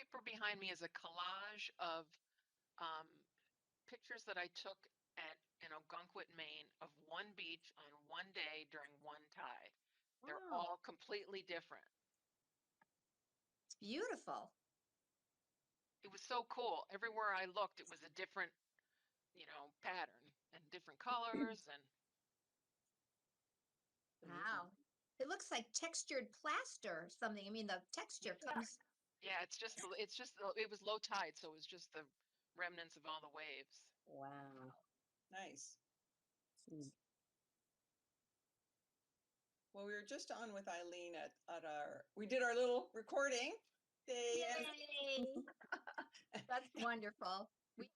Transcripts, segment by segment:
paper behind me is a collage of pictures that I took in Ogunquit, Maine, of one beach on one day during one tide. They're Oh, all completely different. it's beautiful. It was so cool. Everywhere I looked, it was a different, pattern and different colors and Wow. It looks like textured plaster or something. I mean, the texture comes. yeah, it was low tide, so it was just the remnants of all the waves. Wow. Nice. Mm. Well, we were just on with Eileen we did our little recording day. Yay! That's wonderful. We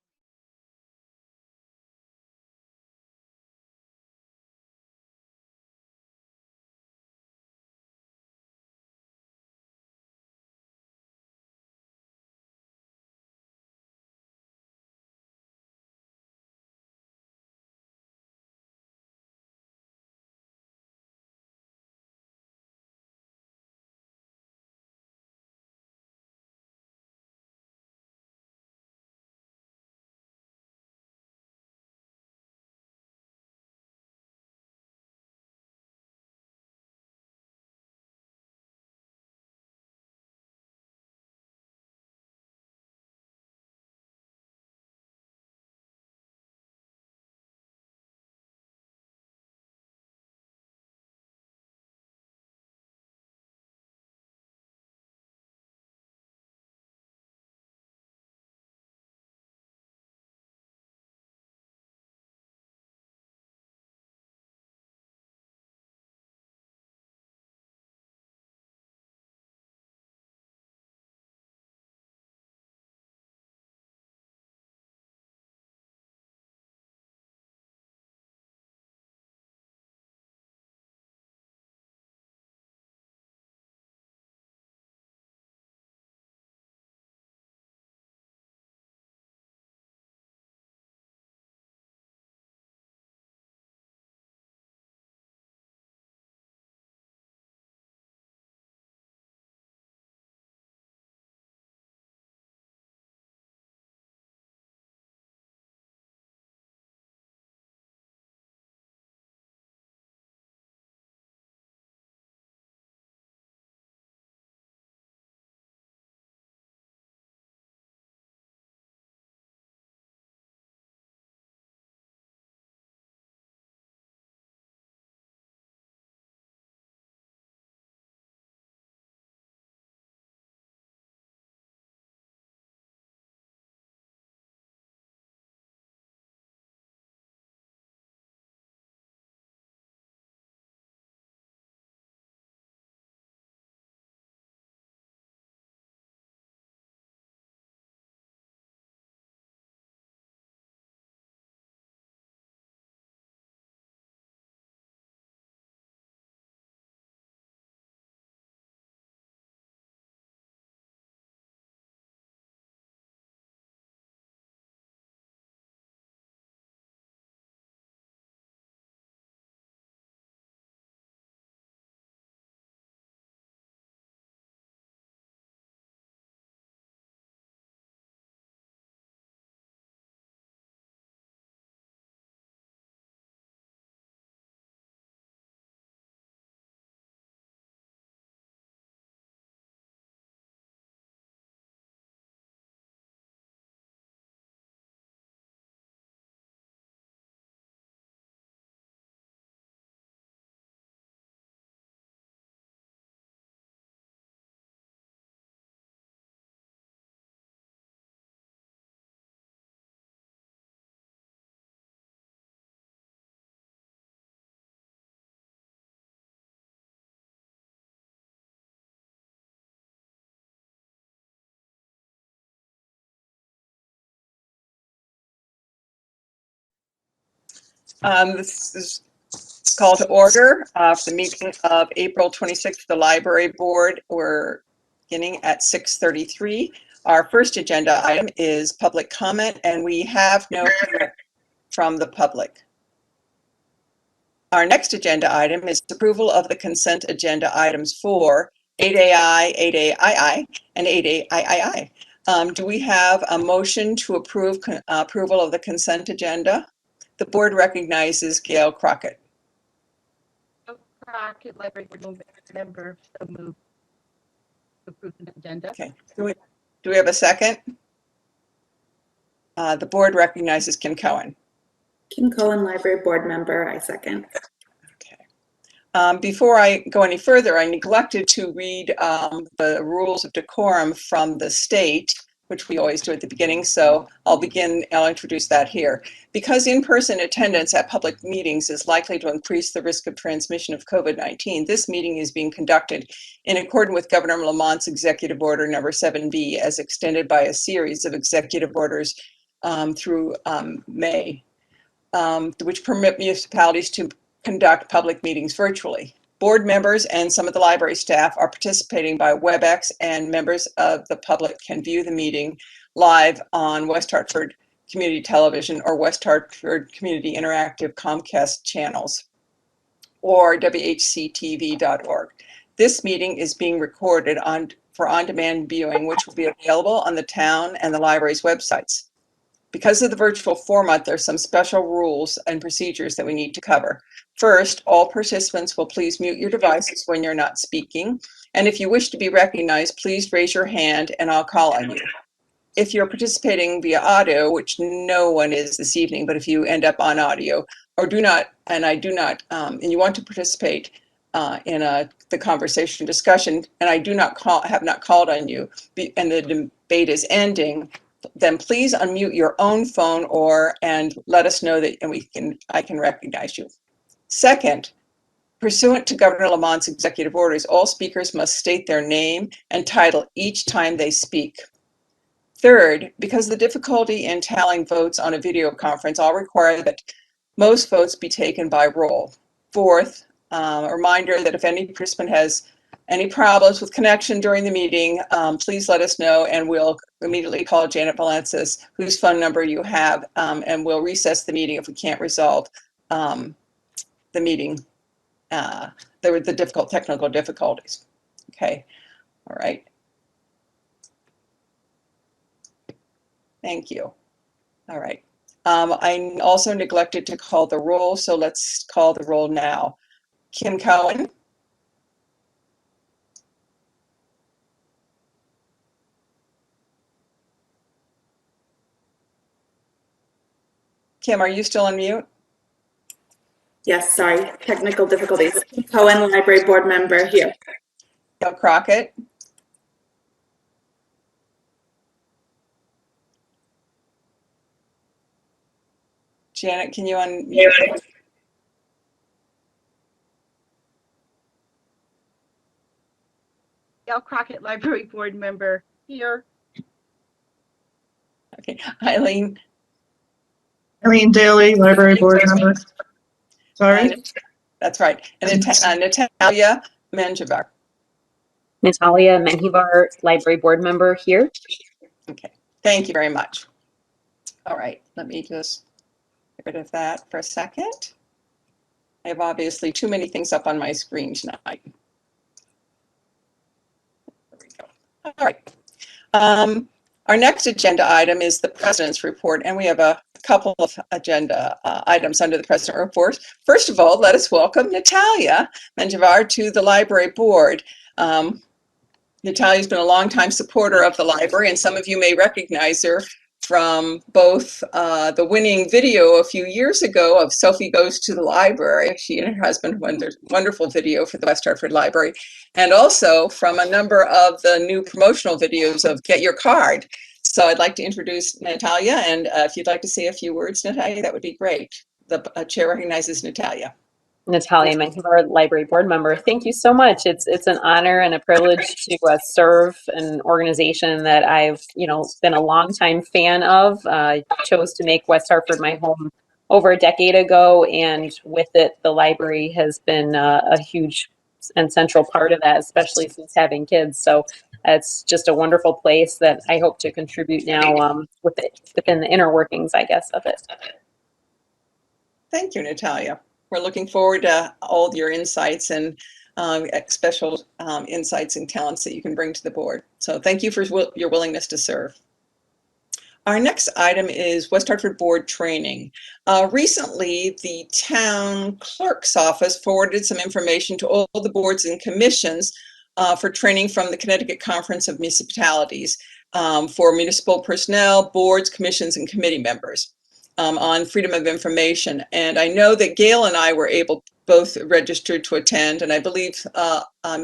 This is call to order of the meeting of April 26th, the library board. We're beginning at 6:33. Our first agenda item is public comment, and we have no comment from the public. Our next agenda item is approval of the consent agenda items for 8AI, 8AII, and 8AIII. Do we have a motion to approve approval of the consent agenda? The board recognizes Gail Crockett. Crockett, Library Board Member, so moved. Approve the agenda. Okay. Do we have a second? The board recognizes Kim Cohen. Kim Cohen, Library Board Member, I second. Okay. Before I go any further, I neglected to read the rules of decorum from the state, which we always do at the beginning. So I'll introduce that here. Because in-person attendance at public meetings is likely to increase the risk of transmission of COVID-19, this meeting is being conducted in accordance with Governor Lamont's Executive Order number 7B, as extended by a series of executive orders through May, which permit municipalities to conduct public meetings virtually. Board members and some of the library staff are participating by WebEx, and members of the public can view the meeting live on West Hartford Community Television or West Hartford Community Interactive Comcast channels or whctv.org. This meeting is being recorded for on-demand viewing, which will be available on the town and the library's websites. Because of the virtual format, there's some special rules and procedures that we need to cover. First, all participants will please mute your devices when you're not speaking. And if you wish to be recognized, please raise your hand and I'll call on you. If you're participating via audio, which no one is this evening, but if you end up on audio or and you want to participate in the conversation discussion, and I have not called on you, and the debate is ending, then please unmute your own phone and let us know that I can recognize you. Second, pursuant to Governor Lamont's executive orders, all speakers must state their name and title each time they speak. Third, because of the difficulty in tallying votes on a video conference, I'll require that most votes be taken by roll. Fourth, a reminder that if any participant has any problems with connection during the meeting, please let us know and we'll immediately call Janet Valensis, whose phone number you have, and we'll recess the meeting if we can't resolve the meeting, the technical difficulties. Okay, all right. Thank you. All right. I also neglected to call the roll, so let's call the roll now. Kim Cohen. Kim, are you still on mute? Yes, sorry, technical difficulties. Kim Cohen, Library Board Member, here. Gail Crockett. Janet, can you unmute? Gail Crockett, Library Board Member, here. Okay, Eileen. Eileen Daly, Library Board Member. Sorry? That's right. And Natalia Menjivar. Natalia Menjivar, Library Board Member, here. Okay, thank you very much. All right, let me just get rid of that for a second. I have obviously too many things up on my screen tonight. There we go. All right. Our next agenda item is the President's Report, and we have a couple of agenda items under the President's Report. First of all, let us welcome Natalia Menjivar to the Library Board. Natalia's been a longtime supporter of the library, and some of you may recognize her from both the winning video a few years ago of Sophie Goes to the Library. She and her husband wonderful video for the West Hartford Library, and also from a number of the new promotional videos of Get Your Card. So I'd like to introduce Natalia, and if you'd like to say a few words, Natalia, that would be great. The chair recognizes Natalia. Natalia Menjivar, Library Board Member. Thank you so much. It's an honor and a privilege to serve an organization that I've been a longtime fan of. I chose to make West Hartford my home over a decade ago, and with it, the library has been a huge and central part of that, especially since having kids. So it's just a wonderful place that I hope to contribute now within the inner workings, I guess, of it. Thank you, Natalia. We're looking forward to all your insights, and special insights and talents that you can bring to the board. So thank you for your willingness to serve. Our next item is West Hartford Board Training. Recently, the town clerk's office forwarded some information to all the boards and commissions for training from the Connecticut Conference of Municipalities for municipal personnel, boards, commissions, and committee members on freedom of information. And I know that Gail and I were both registered to attend, and I believe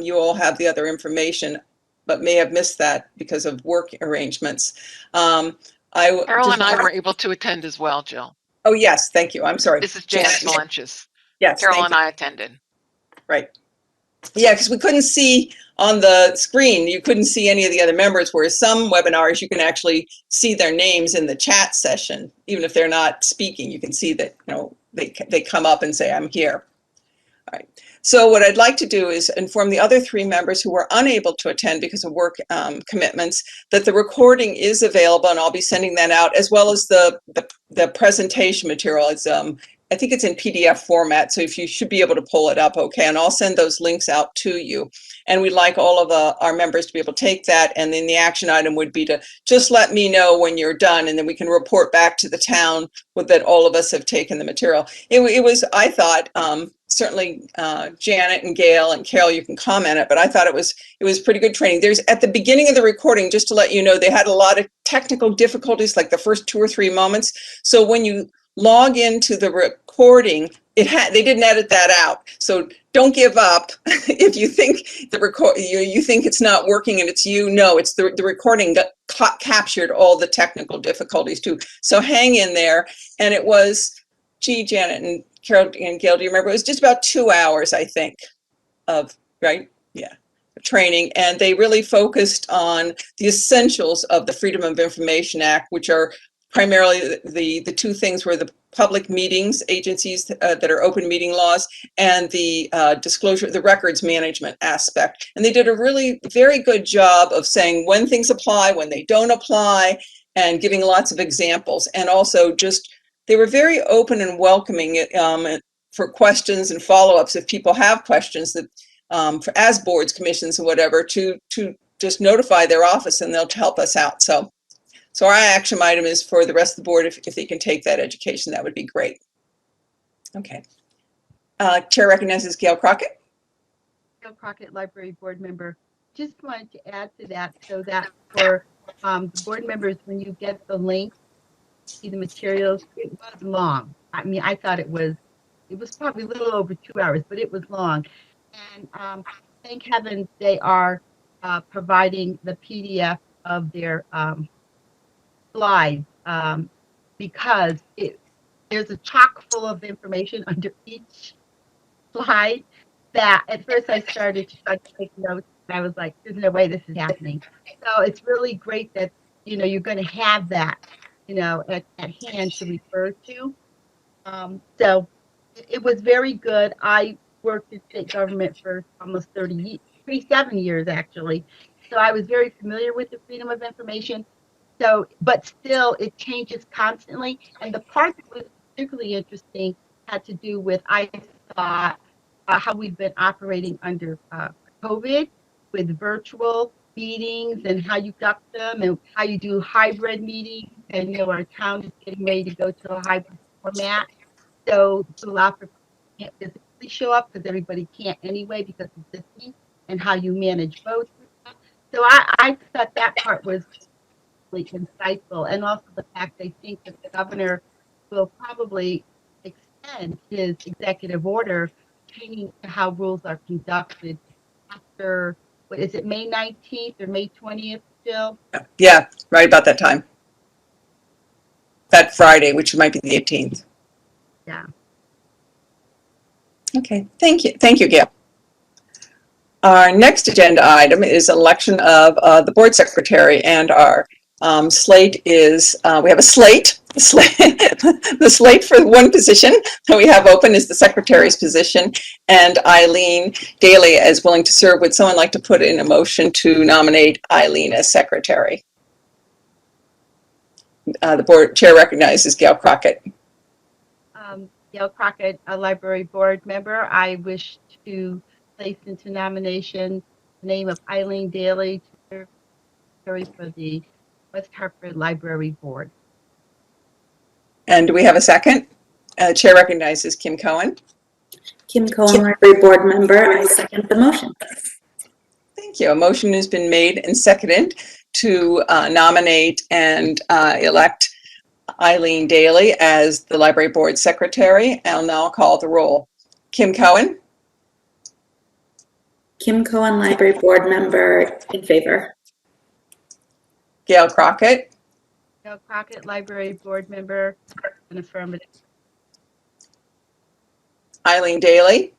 you all have the other information, but may have missed that because of work arrangements. Carol and I were able to attend as well, Jill. Oh, yes, thank you. I'm sorry. This is Janet Valenches. Yes, Carol thank and you. I attended. Right. Yeah, because we couldn't see on the screen, you couldn't see any of the other members, whereas some webinars, you can actually see their names in the chat session. Even if they're not speaking, you can see that, you know, they come up and say, I'm here. All right. So what I'd like to do is inform the other 3 members who were unable to attend because of work commitments that the recording is available, and I'll be sending that out, as well as the presentation material. It's I think it's in PDF format, so if you should be able to pull it up, okay, and I'll send those links out to you. And we'd like all of our members to be able to take that, and then the action item would be to just let me know when you're done, and then we can report back to the town that all of us have taken the material. It was, I thought, certainly Janet and Gail and Carol, you can comment it, but I thought it was pretty good training. There's at the beginning of the recording, just to let you know, they had a lot of technical difficulties, like the first 2 or 3 moments. So when you log into the recording, they didn't edit that out. So don't give up if you think you think it's not working and it's you. No, it's the recording captured all the technical difficulties too. So hang in there. And it was, gee, Janet and Carol and Gail, do you remember? It was just about 2 hours, I think, of, right? Yeah, training. And they really focused on the essentials of the Freedom of Information Act, which are primarily the 2 things were the public meetings agencies that are open meeting laws, and the disclosure, the records management aspect. And they did a really very good job of saying when things apply, when they don't apply, and giving lots of examples. And also just, they were very open and welcoming for questions and follow-ups if people have questions that as boards, commissions, and whatever, to just notify their office and they'll help us out. So our action item is for the rest of the board, if they can take that education, that would be great. Okay. Chair recognizes Gail Crockett. Gail Crockett, Library Board Member. Just wanted to add to that so that for the board members, when you get the link, see the materials, it was long. I mean, I thought it was probably a little over 2 hours, but it was long. And thank heavens they are providing the PDF of their slides because there's a chock full of information under each slide that at first I started to try to take notes and I was like, there's no way this is happening. So it's really great that, you know, you're going to have that, you know, at hand to refer to. So it was very good. I worked in state government for almost 37 years actually. So I was very familiar with the Freedom of Information. So, but still it changes constantly. And the part that was particularly interesting had to do with, I thought, how we've been operating under COVID with virtual meetings and how you got them and how you do hybrid meetings. And, you know, our town is getting ready to go to a hybrid format. So to allow for people can't physically show up because everybody can't anyway because of this, and how you manage both. So I thought that part was really insightful, and also the fact I think that the governor will probably extend his executive order changing to how rules are conducted after, what is it, May 19th or May 20th, Jill? Yeah, right about that time. That Friday, which might be the 18th. Yeah. Okay, thank you. Thank you, Gail. Our next agenda item is election of the board secretary, and our slate is, we have a slate. The slate for one position that we have open is the secretary's position, and Eileen Daly is willing to serve. Would someone like to put in a motion to nominate Eileen as secretary? The board chair recognizes Gail Crockett. Gail Crockett, a library board member. I wish to place into nomination the name of Eileen Daly to serve for the West Hartford Library Board. And do we have a second? Chair recognizes Kim Cohen. Kim Cohen, Library Board Member. I second the motion. Thank you. A motion has been made and seconded to nominate and elect Eileen Daly as the Library Board Secretary. I'll now call the roll. Kim Cohen, Kim Cohen, Library Board Member, in favor. Gail Crockett, Gail Crockett, Library Board Member, an affirmative. Eileen Daly,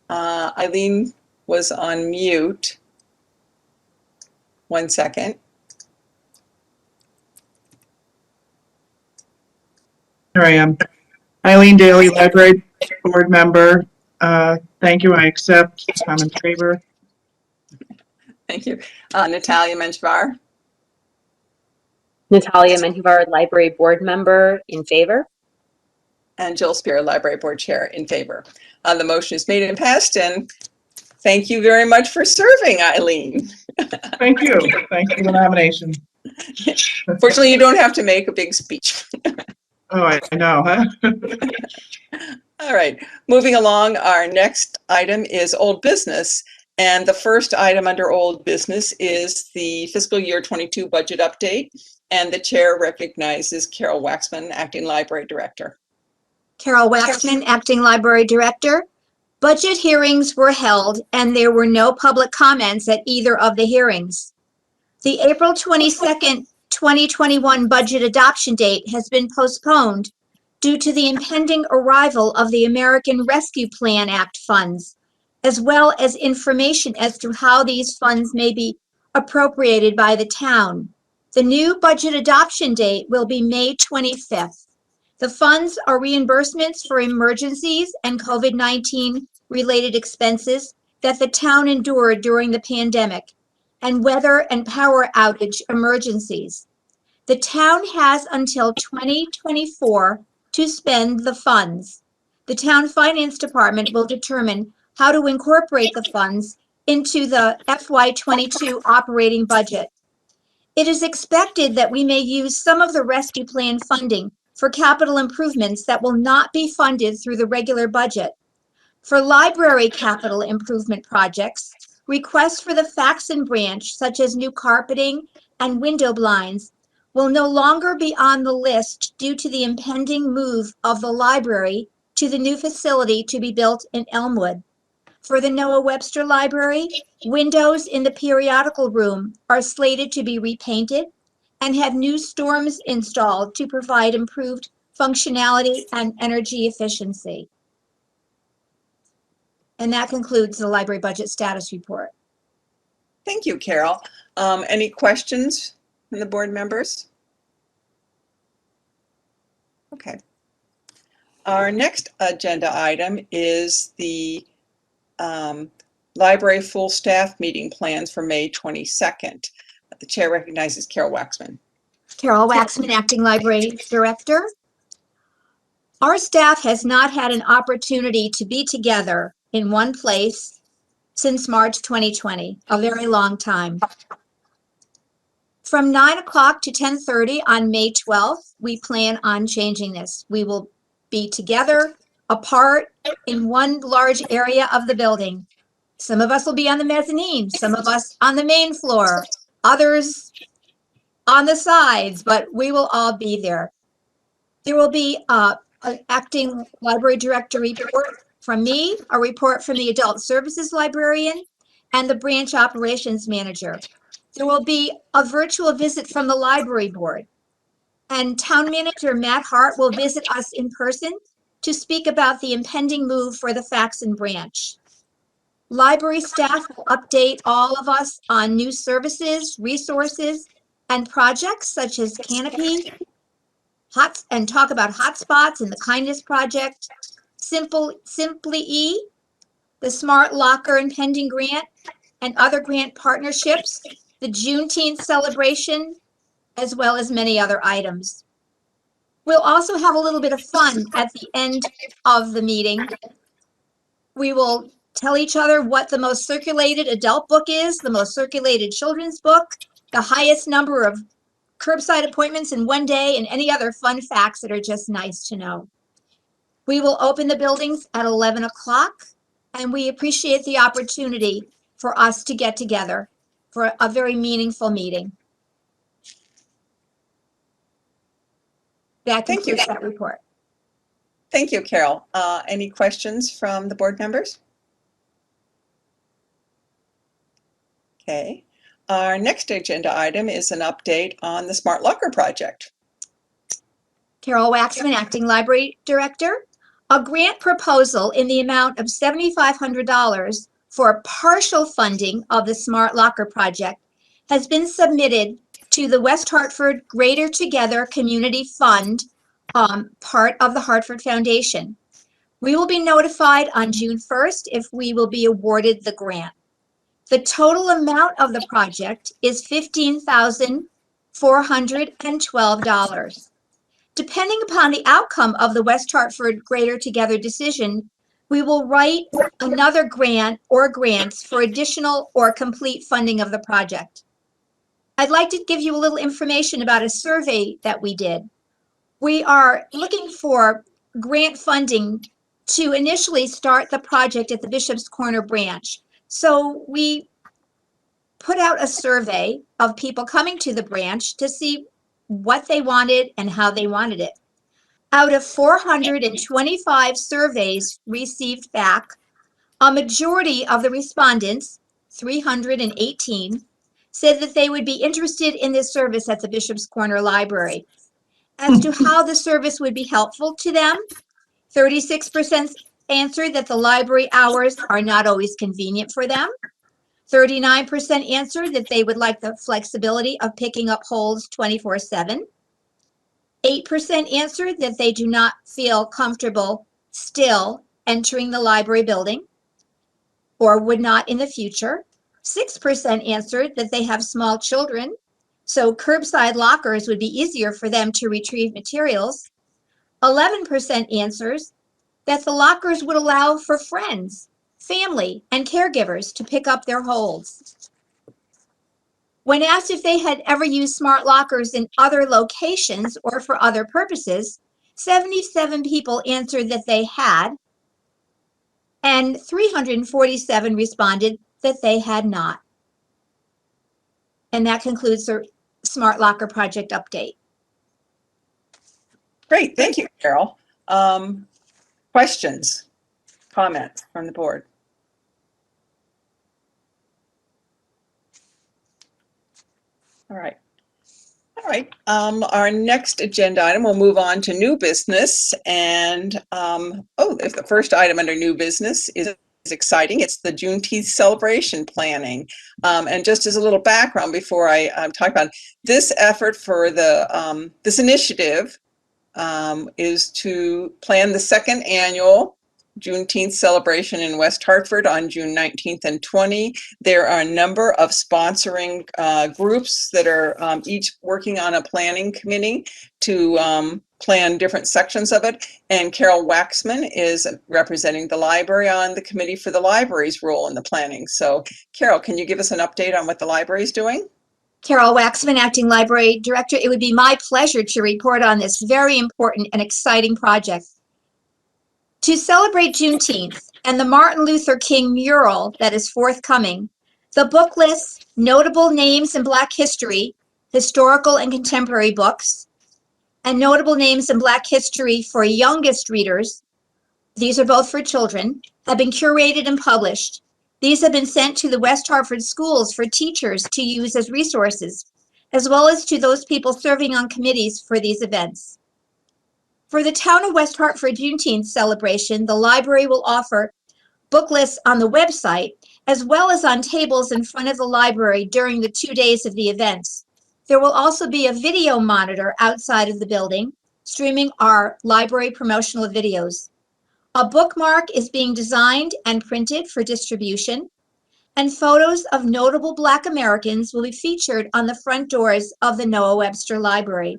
Eileen was on mute. 1 second. Here I am. Eileen Daly, Library Board Member. Thank you. I accept. I'm in favor. Thank you. Natalia Menjivar, Natalia Menjivar, Library Board Member, in favor. and Jill Spear, Library Board Chair, in favor. The motion is made and passed, and thank you very much for serving, Eileen. Thank you. Thank you for the nomination. Fortunately, you don't have to make a big speech. Oh, I know, huh? All right, moving along, our next item is old business. And the first item under old business is the fiscal year 22 budget update. And the chair recognizes Carol Waxman, Acting Library Director. Carol Waxman, Acting Library Director. Budget hearings were held and there were no public comments at either of the hearings. The April 22nd, 2021 budget adoption date has been postponed due to the impending arrival of the American Rescue Plan Act funds, as well as information as to how these funds may be appropriated by the town. The new budget adoption date will be May 25th. The funds are reimbursements for emergencies and COVID-19 related expenses that the town endured during the pandemic and weather and power outage emergencies. The town has until 2024 to spend the funds. The town finance department will determine how to incorporate the funds into the FY22 operating budget. It is expected that we may use some of the rescue plan funding for capital improvements that will not be funded through the regular budget. For library capital improvement projects, requests for the Faxon branch, such as new carpeting and window blinds, will no longer be on the list due to the impending move of the library to the new facility to be built in Elmwood. For the Noah Webster Library, windows in the periodical room are slated to be repainted and have new storms installed to provide improved functionality and energy efficiency. And that concludes the library budget status report. Thank you, Carol. Any questions from the board members? Okay. Our next agenda item is the library full staff meeting plans for May 22nd. The chair recognizes Carol Waxman. Carol Waxman, Acting Library Director. Our staff has not had an opportunity to be together in one place since March 2020, a very long time. From 9 o'clock to 10:30 on May 12th, we plan on changing this. We will be together, apart, in one large area of the building. Some of us will be on the mezzanine, some of us on the main floor, others on the sides, but we will all be there. There will be an acting library director report from me, a report from the adult services librarian, and the branch operations manager. There will be a virtual visit from the library board, and town manager Matt Hart will visit us in person to speak about the impending move for the Faxon branch. Library staff will update all of us on new services, resources, and projects such as Canopy, and talk about hotspots and the Kindness Project, Simply E, the Smart Locker and Pending Grant, and other grant partnerships, the Juneteenth celebration, as well as many other items. We'll also have a little bit of fun at the end of the meeting. We will tell each other what the most circulated adult book is, the most circulated children's book, the highest number of curbside appointments in one day, and any other fun facts that are just nice to know. We will open the buildings at 11 o'clock, and we appreciate the opportunity for us to get together for a very meaningful meeting. That Thank you. concludes that report. Thank you, Carol. Any questions from the board members? Okay. Our next agenda item is an update on the Smart Locker project. Carol Waxman, Acting Library Director. A grant proposal in the amount of $7,500 for partial funding of the Smart Locker project has been submitted to the West Hartford Greater Together Community Fund, part of the Hartford Foundation. We will be notified on June 1st if we will be awarded the grant. The total amount of the project is $15,412. Depending upon the outcome of the West Hartford Greater Together decision, we will write another grant or grants for additional or complete funding of the project. I'd like to give you a little information about a survey that we did. We are looking for grant funding to initially start the project at the Bishop's Corner branch. So we put out a survey of people coming to the branch to see what they wanted and how they wanted it. Out of 425 surveys received back, a majority of the respondents, 318, said that they would be interested in this service at the Bishop's Corner Library. As to how the service would be helpful to them, 36% answered that the library hours are not always convenient for them. 39% answered that they would like the flexibility of picking up holds 24/7. 8% answered that they do not feel comfortable still entering the library building or would not in the future. 6% answered that they have small children, so curbside lockers would be easier for them to retrieve materials. 11% answers that the lockers would allow for friends, family, and caregivers to pick up their holds. When asked if they had ever used smart lockers in other locations or for other purposes, 77 people answered that they had, and 347 responded that they had not. And that concludes the Smart Locker project update. Great, thank you, Carol. Questions, comments from the board? All right. All right. Our next agenda item, we'll move on to new business. And the first item under new business is exciting. It's the Juneteenth celebration planning. And just as a little background before I talk about it, this effort for the this initiative is to plan the second annual Juneteenth celebration in West Hartford on June 19th and 20. There are a number of sponsoring groups that are each working on a planning committee to plan different sections of it. And Carol Waxman is representing the library on the committee for the library's role in the planning. So Carol, can you give us an update on what the library is doing? Carol Waxman, Acting Library Director. It would be my pleasure to report on this very important and exciting project. To celebrate Juneteenth and the Martin Luther King mural that is forthcoming, the book lists notable names in Black history, historical and contemporary books, and notable names in Black history for youngest readers. These are both for children, have been curated and published. These have been sent to the West Hartford schools for teachers to use as resources, as well as to those people serving on committees for these events. For the Town of West Hartford Juneteenth celebration, the library will offer book lists on the website, as well as on tables in front of the library during the 2 days of the events. There will also be a video monitor outside of the building, streaming our library promotional videos. A bookmark is being designed and printed for distribution, and photos of notable Black Americans will be featured on the front doors of the Noah Webster Library.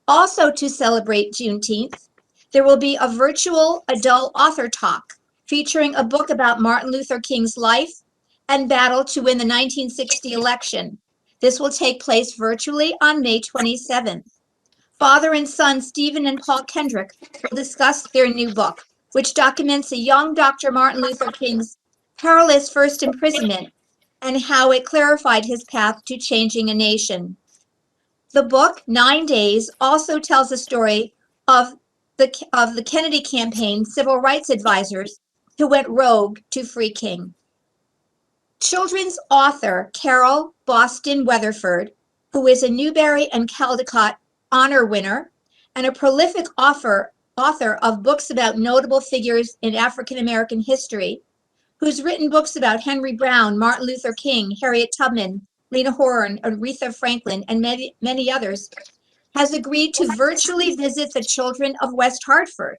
Also to celebrate Juneteenth, there will be a virtual adult author talk featuring a book about Martin Luther King's life and battle to win the 1960 election. This will take place virtually on May 27th. Father and son Stephen and Paul Kendrick will discuss their new book, which documents a young Dr. Martin Luther King's perilous first imprisonment and how it clarified his path to changing a nation. The book, 9 Days, also tells the story of the Kennedy campaign civil rights advisors who went rogue to free King. Children's author Carol Boston Weatherford, who is a Newbery and Caldecott honor winner and a prolific author of books about notable figures in African American history, who's written books about Henry Brown, Martin Luther King, Harriet Tubman, Lena Horne, Aretha Franklin, and many others, has agreed to virtually visit the children of West Hartford.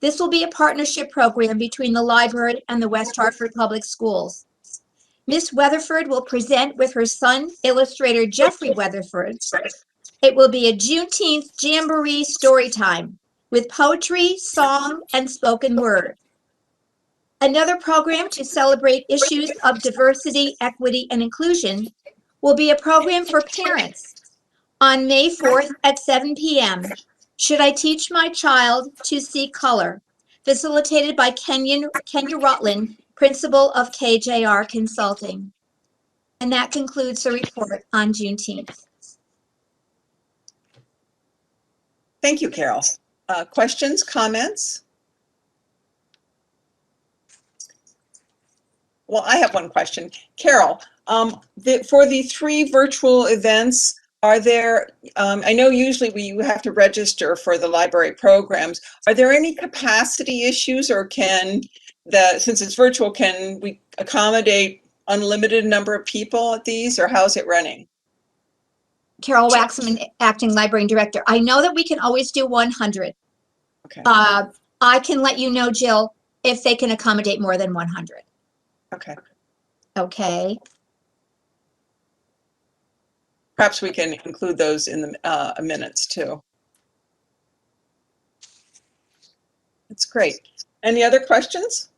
This will be a partnership program between the library and the West Hartford Public Schools. Miss Weatherford will present with her son, illustrator Jeffrey Weatherford. It will be a Juneteenth jamboree story time with poetry, song, and spoken word. Another program to celebrate issues of diversity, equity, and inclusion will be a program for parents on May 4th at 7 p.m. Should I Teach My Child to See Color? Facilitated by Kenya Rutland, principal of KJR Consulting. And that concludes the report on Juneteenth. Thank you, Carol. Questions, comments? Well, I have one question. Carol, for the 3 virtual events, are there, I know usually you have to register for the library programs. Are there any capacity issues, or since it's virtual, can we accommodate unlimited number of people at these, or how's it running? Carol Waxman, acting librarian director. I know that we can always do 100. Okay. I can let you know, Jill, if they can accommodate more than 100. Okay. Okay. Perhaps we can include those in the minutes too. That's great. Any other questions?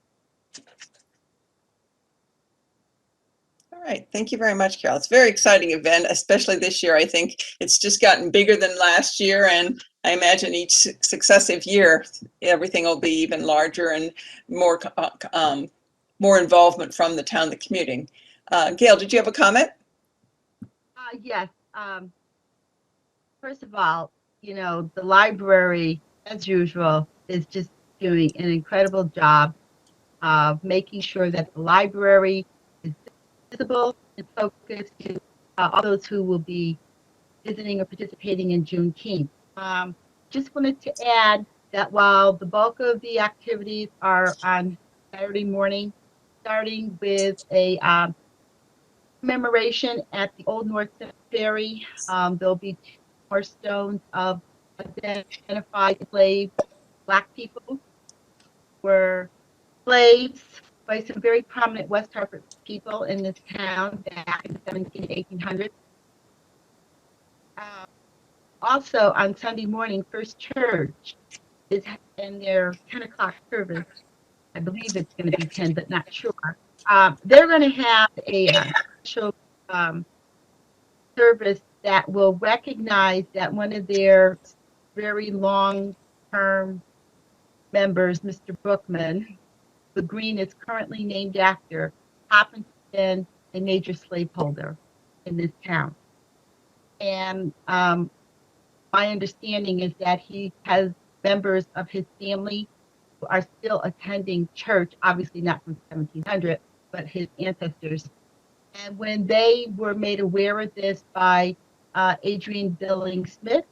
All right, thank you very much, Carol. It's a very exciting event, especially this year. I think it's just gotten bigger than last year, and I imagine each successive year, everything will be even larger and more involvement from the town, the commuting. Gail, did you have a comment? Yes. First of all, the library, as usual, is just doing an incredible job of making sure that the library is visible and focused to all those who will be visiting or participating in Juneteenth. Just wanted to add that while the bulk of the activities are on Saturday morning, starting with a commemoration at the Old North Cemetery, there'll be 2 more stones of identified enslaved Black people who were slaves by some very prominent West Hartford people in this town back in the 1800s. Also on Sunday morning, First Church is in their 10 o'clock service. I believe it's going to be 10, but not sure. They're going to have a special service that will recognize that one of their very long-term members, Mr. Bookman, the green is currently named after, happens to have been a major slaveholder in this town. And my understanding is that he has members of his family who are still attending church, obviously not from 1700, but his ancestors. And when they were made aware of this by Adrian Billings Smith,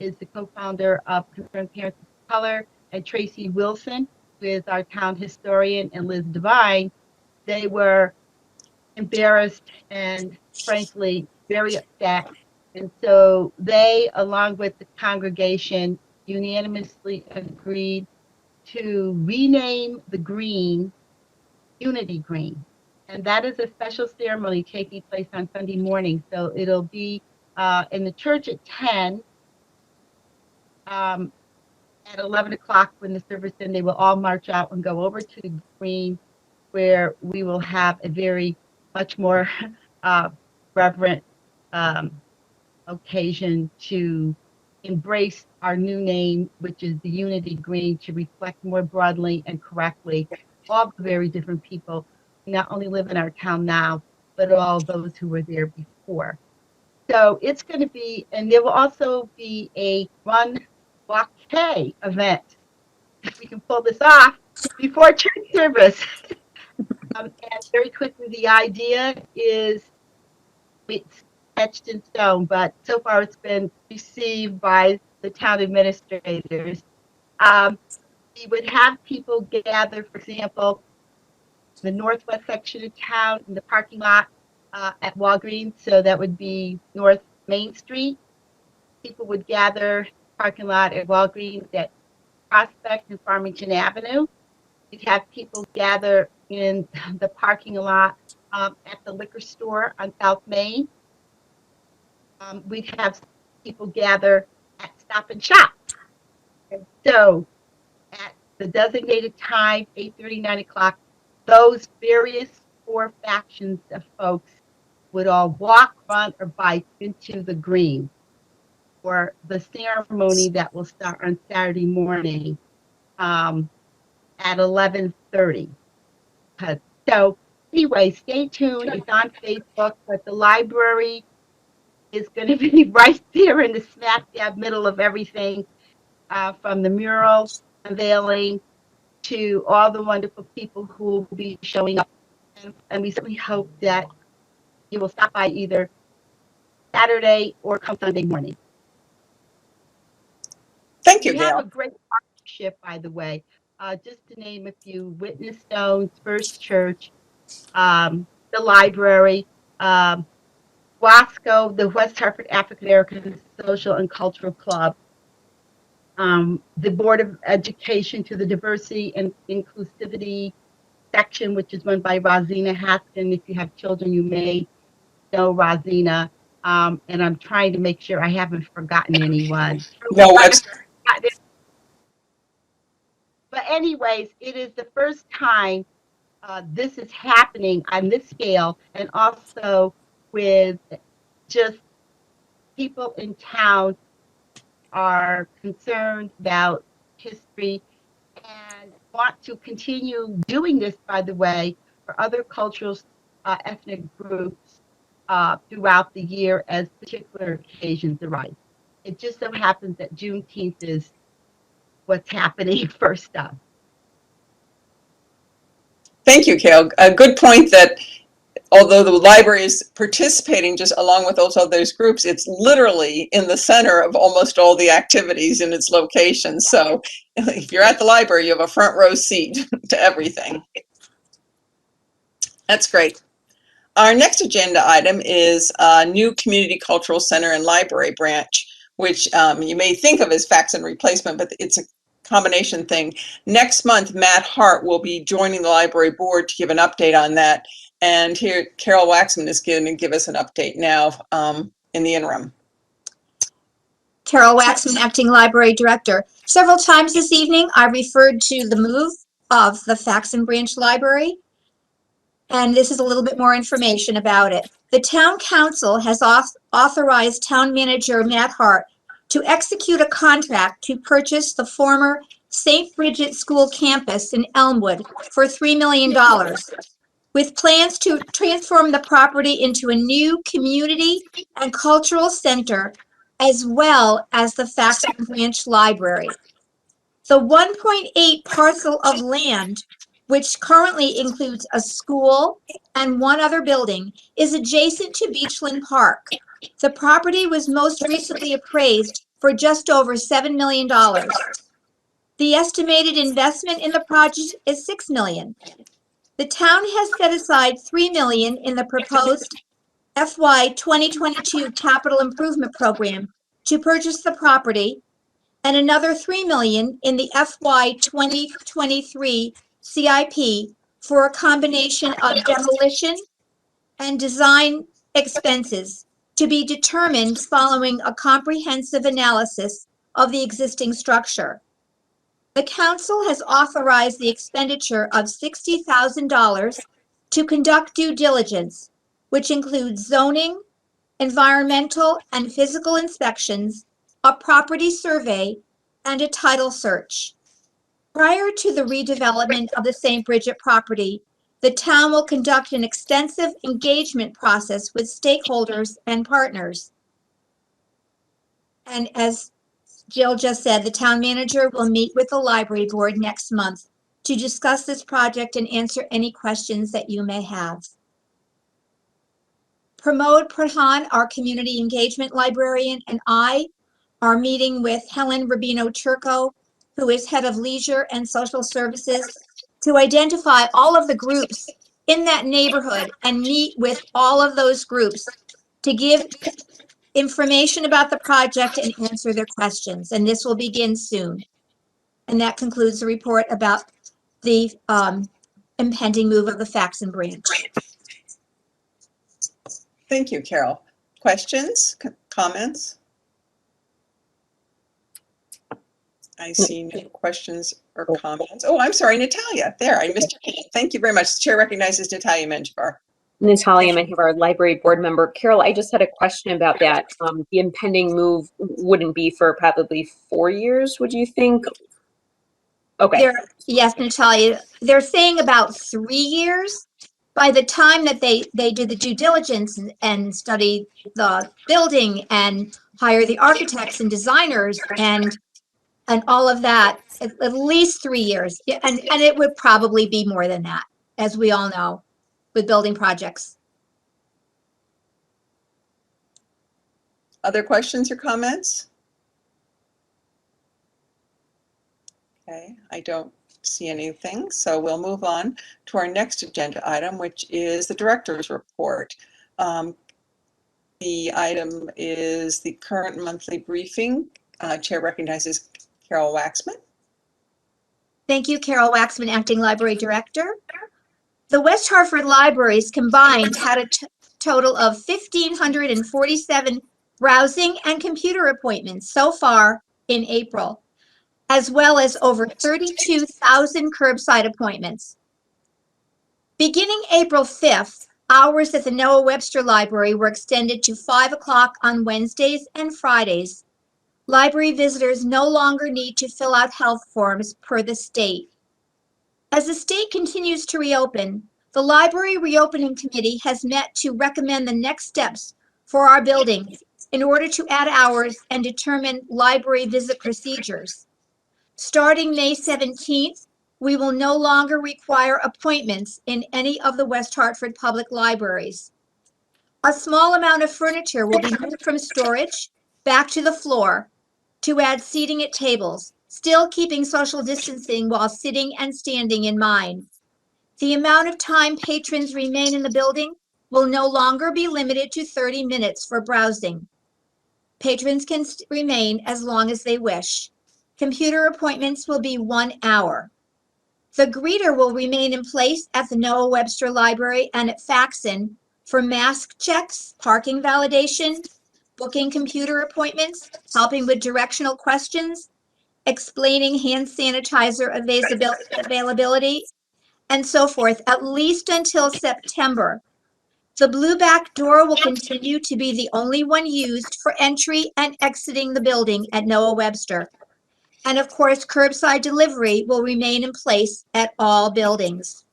is the co-founder of Concerned Parents of Color, and Tracy Wilson, who is our town historian, and Liz Devine, they were embarrassed and frankly very upset. And so they, along with the congregation, unanimously agreed to rename the green Unity Green. And that is a special ceremony taking place on Sunday morning. So it'll be in the church at 10. At 11 o'clock when the service ends, they will all march out and go over to the green where we will have a very much more reverent occasion to embrace our new name, which is the Unity Green, to reflect more broadly and correctly all the very different people who not only live in our town now, but all those who were there before. So it's going to be, and there will also be a run walk K event, if we can pull this off, before church service. And very quickly, the idea is it's etched in stone, but so far it's been received by the town administrators. We would have people gather, for example, the northwest section of town in the parking lot at Walgreens. So that would be North Main Street. People would gather parking lot at Walgreens at Prospect and Farmington Avenue. We'd have people gather in the parking lot at the liquor store on South Main. We'd have people gather at Stop and Shop. And so at the designated time, 8:30, 9 o'clock, those various 4 factions of folks would all walk, run, or bike into the green for the ceremony that will start on Saturday morning at 11:30. So anyway, stay tuned. It's on Facebook, but the library is going to be right there in the smack dab middle of everything, from the mural unveiling to all the wonderful people who will be showing up. And we certainly hope that you will stop by either Saturday or come Sunday morning. Thank you, We have Gail. a great partnership, by the way. Just to name a few: Witness Stones, First Church, the library, WASCO, the West Hartford African American Social and Cultural Club, the Board of Education to the Diversity and Inclusivity section, which is run by Rosina Haskin. If you have children, you may know Rosina. And I'm trying to make sure I haven't forgotten anyone. No, But anyways, it is the first time this is happening on this scale, and also with just people in town are concerned about history and want to continue doing this, by the way, for other cultural ethnic groups throughout the year as particular occasions arise. It just so happens that Juneteenth is what's happening first up. Thank you, Gail. A good point that although the library is participating just along with those other groups, it's literally in the center of almost all the activities in its location. So if you're at the library, you have a front row seat to everything. That's great. Our next agenda item is a new Community Cultural Center and Library branch, which you may think of as facts and replacement, but it's a combination thing. Next month, Matt Hart will be joining the library board to give an update on that. And here, Carol Waxman is going to give us an update now in the interim. Carol Waxman, Acting Library Director. Several times this evening, I referred to the move of the Faxon Branch Library, and this is a little bit more information about it. The Town Council has authorized Town Manager Matt Hart to execute a contract to purchase the former St. Bridget School campus in Elmwood for $3 million, with plans to transform the property into a new community and cultural center, as well as the Faxon Branch Library. The 1.8 parcel of land, which currently includes a school and one other building, is adjacent to Beachland Park. The property was most recently appraised for just over $7 million. The estimated investment in the project is $6 million. The town has set aside $3 million in the proposed FY 2022 capital improvement program to purchase the property, and another $3 million in the FY 2023 CIP for a combination of demolition and design expenses to be determined following a comprehensive analysis of the existing structure. The council has authorized the expenditure of $60,000 to conduct due diligence, which includes zoning, environmental and physical inspections, a property survey, and a title search. Prior to the redevelopment of the St. Bridget property, the town will conduct an extensive engagement process with stakeholders and partners. And as Jill just said, the town manager will meet with the library board next month to discuss this project and answer any questions that you may have. Pramod Pradhan, our community engagement librarian, and I are meeting with Helen Rubino-Turco, who is head of leisure and social services, to identify all of the groups in that neighborhood and meet with all of those groups to give information about the project and answer their questions. And this will begin soon. And that concludes the report about the impending move of the Faxon branch. Thank you, Carol. Questions, comments? I see no questions or comments. Oh, I'm sorry, Natalia. There, I missed your hand. Thank you very much. Chair recognizes Natalia Menjivar. Natalia Menjivar, library board member. Carol, I just had a question about that. The impending move wouldn't be for probably 4 years, would you think? Okay. Yes, Natalia, they're saying about 3 years. By the time that they do the due diligence and study the building and hire the architects and designers and all of that, at least 3 years. Yeah, and it would probably be more than that, as we all know, with building projects. Other questions or comments? Okay, I don't see anything, so we'll move on to our next agenda item, which is the director's report. The item is the current monthly briefing. Chair recognizes Carol Waxman. Thank you, Carol Waxman, Acting Library Director. The West Hartford libraries combined had a total of 1,547 browsing and computer appointments so far in April, as well as over 32,000 curbside appointments. Beginning April 5th, hours at the Noah Webster Library were extended to 5 o'clock on Wednesdays and Fridays. Library visitors no longer need to fill out health forms per the state. As the state continues to reopen, the Library Reopening Committee has met to recommend the next steps for our buildings in order to add hours and determine library visit procedures. Starting May 17th, we will no longer require appointments in any of the West Hartford public libraries. A small amount of furniture will be moved from storage back to the floor to add seating at tables, still keeping social distancing while sitting and standing in mind. The amount of time patrons remain in the building will no longer be limited to 30 minutes for browsing. Patrons can remain as long as they wish. Computer appointments will be 1 hour. The greeter will remain in place at the Noah Webster Library and at Faxon for mask checks, parking validation, booking computer appointments, helping with directional questions, explaining hand sanitizer availability, and so forth, at least until September. The blue back door will continue to be the only one used for entry and exiting the building at Noah Webster. And of course, curbside delivery will remain in place at all buildings.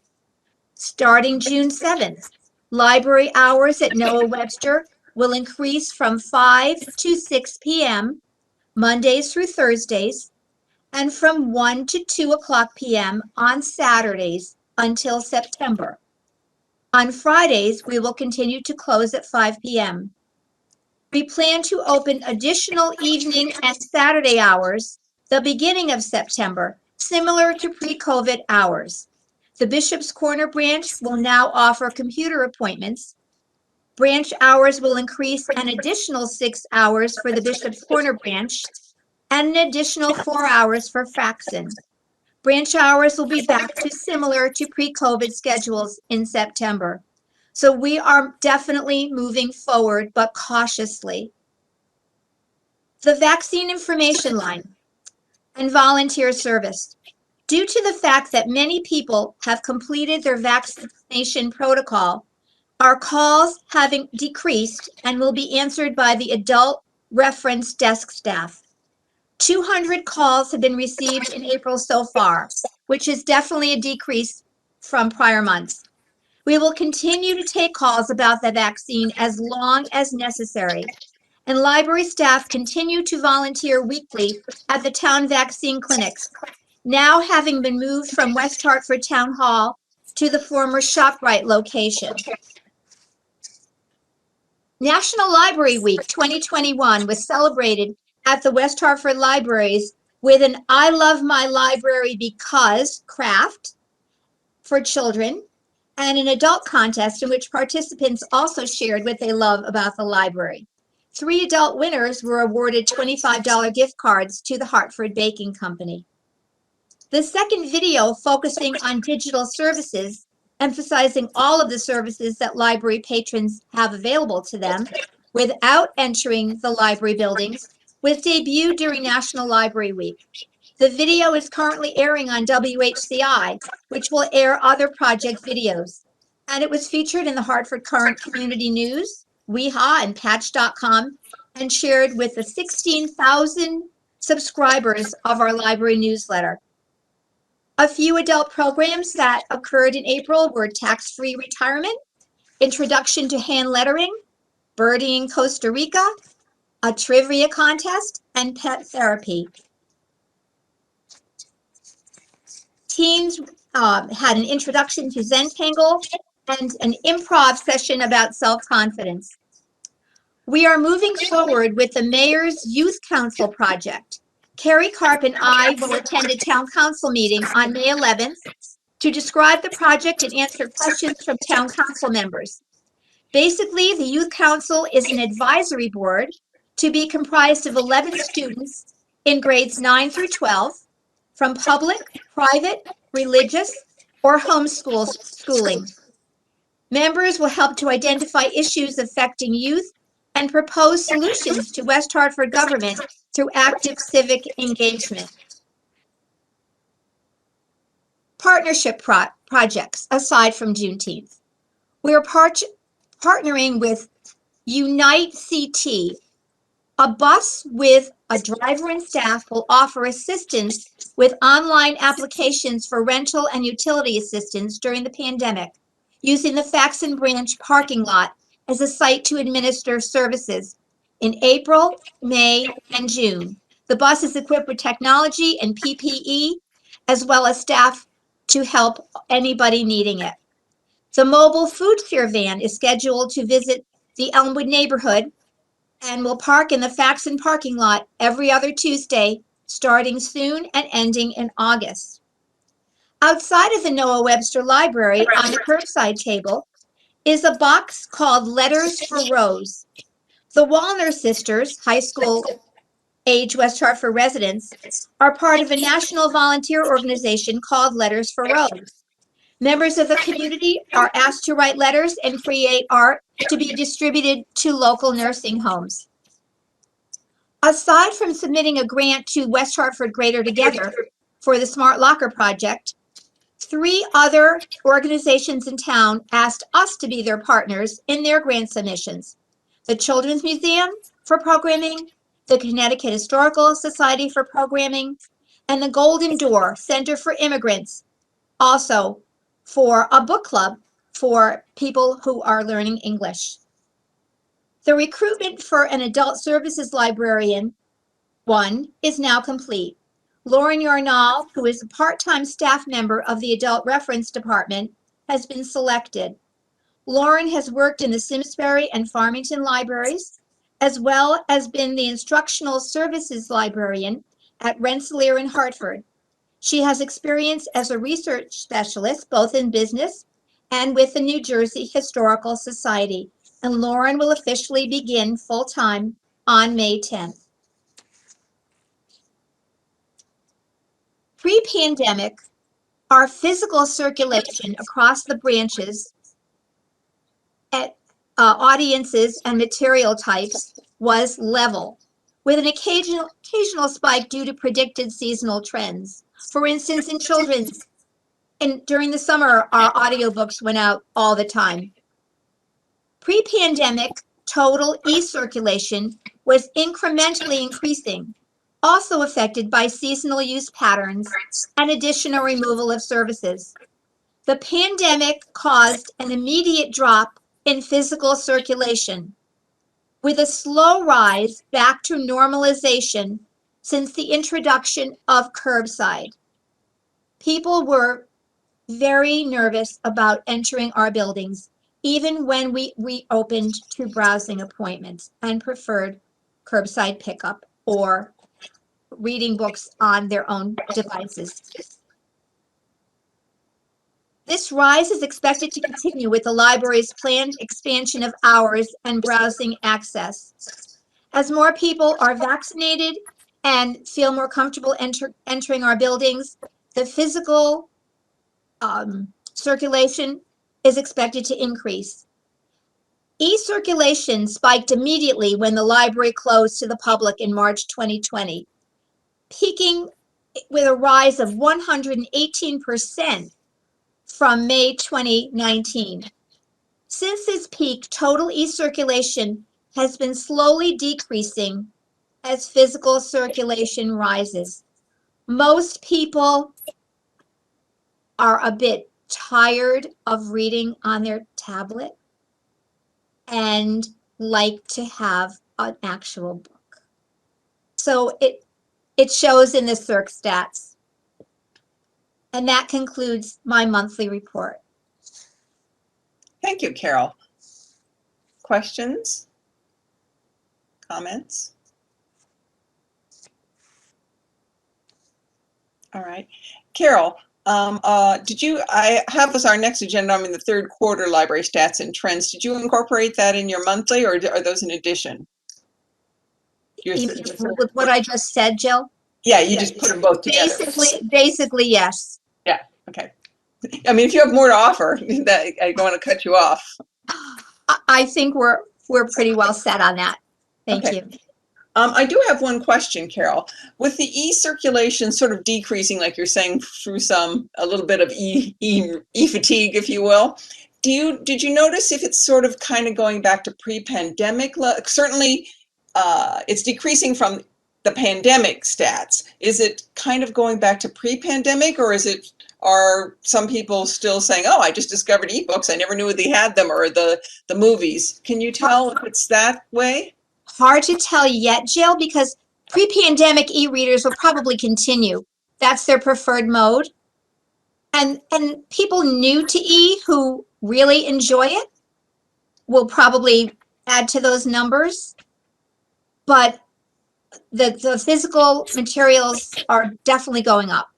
Starting June 7th, library hours at Noah Webster will increase from 5 to 6 p.m., Mondays through Thursdays, and from 1 to 2 o'clock p.m. on Saturdays until September. On Fridays, we will continue to close at 5 p.m. We plan to open additional evening and Saturday hours the beginning of September, similar to pre-COVID hours. The Bishop's Corner branch will now offer computer appointments. Branch hours will increase an additional 6 hours for the Bishop's Corner branch and an additional 4 hours for Faxon. Branch hours will be back to similar to pre-COVID schedules in September. So we are definitely moving forward, but cautiously. The vaccine information line and volunteer service. Due to the fact that many people have completed their vaccination protocol, our calls have decreased and will be answered by the adult reference desk staff. 200 calls have been received in April so far, which is definitely a decrease from prior months. We will continue to take calls about the vaccine as long as necessary, and library staff continue to volunteer weekly at the town vaccine clinics, now having been moved from West Hartford Town Hall to the former ShopRite location. National Library Week 2021 was celebrated at the West Hartford Libraries with an I Love My Library Because craft for children and an adult contest in which participants also shared what they love about the library. 3 adult winners were awarded $25 gift cards to the Hartford Baking Company. The second video, focusing on digital services, emphasizing all of the services that library patrons have available to them without entering the library buildings, was debuted during National Library Week. The video is currently airing on WHCI, which will air other project videos. And it was featured in the Hartford Current Community News, WeHa, and Patch.com, and shared with the 16,000 subscribers of our library newsletter. A few adult programs that occurred in April were tax-free retirement, introduction to hand lettering, birding in Costa Rica, a trivia contest, and pet therapy. Teens had an introduction to Zentangle and an improv session about self-confidence. We are moving forward with the Mayor's Youth Council project. Carrie Karp and I will attend a town council meeting on May 11th to describe the project and answer questions from town council members. Basically, the Youth Council is an advisory board to be comprised of 11 students in grades 9 through 12 from public, private, religious, or schooling. Members will help to identify issues affecting youth and propose solutions to West Hartford government through active civic engagement. Partnership projects aside from Juneteenth. We are partnering with Unite CT. A bus with a driver and staff will offer assistance with online applications for rental and utility assistance during the pandemic, using the Faxon Branch parking lot as a site to administer services in April, May, and June. The bus is equipped with technology and PPE, as well as staff to help anybody needing it. The mobile food share van is scheduled to visit the Elmwood neighborhood and will park in the Faxon parking lot every other Tuesday, starting soon and ending in August. Outside of the Noah Webster Library, on the curbside table, is a box called Letters for Rose. The Wallner sisters, high school age West Hartford residents, are part of a national volunteer organization called Letters for Rose. Members of the community are asked to write letters and create art to be distributed to local nursing homes. Aside from submitting a grant to West Hartford Greater Together for the Smart Locker project, 3 other organizations in town asked us to be their partners in their grant submissions. The Children's Museum for programming, the Connecticut Historical Society for programming, and the Golden Door Center for Immigrants, also for a book club for people who are learning English. The recruitment for an adult services librarian, 1, is now complete. Lauren Yarnall, who is a part-time staff member of the Adult Reference Department, has been selected. Lauren has worked in the Simsbury and Farmington libraries, as well as been the instructional services librarian at Rensselaer and Hartford. She has experience as a research specialist, both in business and with the New Jersey Historical Society, and Lauren will officially begin full-time on May 10th. Pre-pandemic, our physical circulation across the branches at audiences and material types was level, with an occasional spike due to predicted seasonal trends. For instance, in children's, and during the summer, our audiobooks went out all the time. Pre-pandemic, total e-circulation was incrementally increasing, also affected by seasonal use patterns and additional removal of services. The pandemic caused an immediate drop in physical circulation, with a slow rise back to normalization since the introduction of curbside. People were very nervous about entering our buildings, even when we reopened to browsing appointments, and preferred curbside pickup or reading books on their own devices. This rise is expected to continue with the library's planned expansion of hours and browsing access. As more people are vaccinated and feel more comfortable entering our buildings, the physical circulation is expected to increase. E-circulation spiked immediately when the library closed to the public in March 2020, peaking with a rise of 118% from May 2019. Since its peak, total e-circulation has been slowly decreasing as physical circulation rises. Most people are a bit tired of reading on their tablet and like to have an actual book. So it shows in the Circ stats. And that concludes my monthly report. Thank you, Carol. Questions? Comments? All right. Carol, I have as our next agenda, the third quarter library stats and trends. Did you incorporate that in your monthly, or are those in addition? With what I just said, Jill? Yeah, you just put them both together. Basically, yes. Yeah, okay. If you have more to offer, I don't want to cut you off. I think we're pretty well set on that. Thank you. I do have one question, Carol. With the e-circulation sort of decreasing, like you're saying, through a little bit of e-fatigue, if you will, did you notice if it's sort of kind of going back to pre-pandemic? Certainly, it's decreasing from the pandemic stats. Is it kind of going back to pre-pandemic, or are some people still saying, oh, I just discovered ebooks, I never knew they had them, or the movies? Can you tell if it's that way? Hard to tell yet, Jill, because pre-pandemic e-readers will probably continue. That's their preferred mode. And people new to e who really enjoy it will probably add to those numbers. But the physical materials are definitely going up.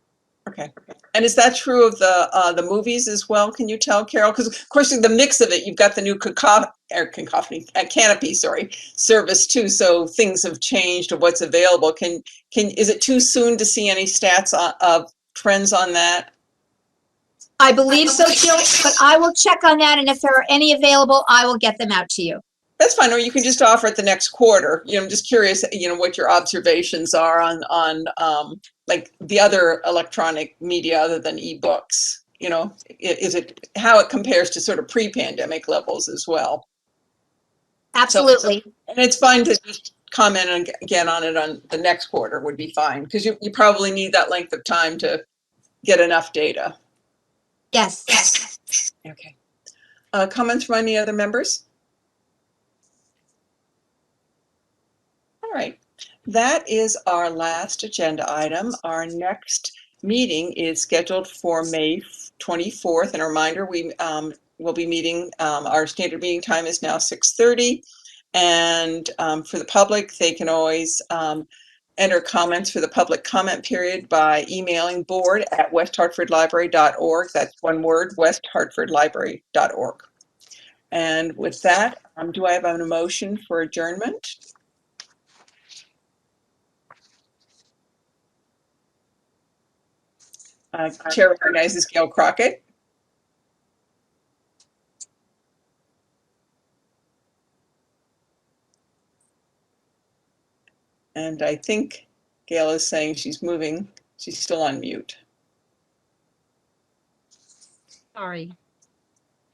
Okay. And is that true of the movies as well? Can you tell, Carol? Because of course, the mix of it, you've got the new Canopy, service too. So things have changed of what's available. Is it too soon to see any stats of trends on that? I believe so, Jill, but I will check on that, and if there are any available, I will get them out to you. That's fine, or you can just offer it the next quarter. I'm just curious, what your observations are on like the other electronic media other than ebooks. Is it how it compares to sort of pre-pandemic levels as well? Absolutely. And it's fine to just comment again on it on the next quarter would be fine, because you probably need that length of time to get enough data. Yes. Okay. Comments from any other members? All right. That is our last agenda item. Our next meeting is scheduled for May 24th. And a reminder, we will be meeting, our standard meeting time is now 6:30. And for the public, they can always enter comments for the public comment period by emailing board@westhartfordlibrary.org. That's one word, westhartfordlibrary.org. And with that, do I have a motion for adjournment? Chair recognizes Gail Crockett. And I think Gail is saying she's moving. She's still on mute. Sorry.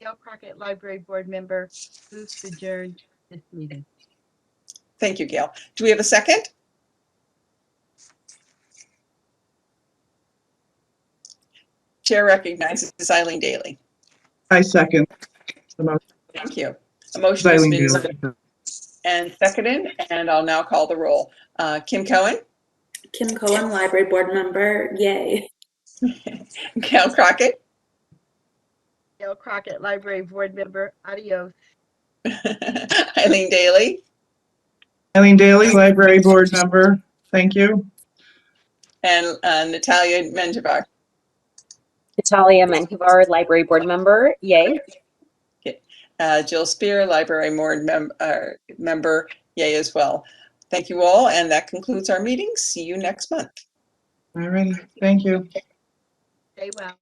Gail Crockett, Library Board Member, moves to adjourn this meeting. Thank you, Gail. Do we have a second? Chair recognizes Eileen Daly. I second the motion. Thank you. A motion has Eileen been Daly. and seconded, and I'll now call the roll. Kim Cohen, Kim Cohen, Library Board Member, yay. Gail Crockett, Gail Crockett, Library Board Member, adios. Eileen Daly, Eileen Daly, Library Board Member. Thank you. and Natalia Menjivar. Natalia Menjivar, Library Board Member, yay. Jill Spear, Library Board Member, yay as well. Thank you all, and that concludes our meeting. See you next month. All righty. Thank you. Stay well.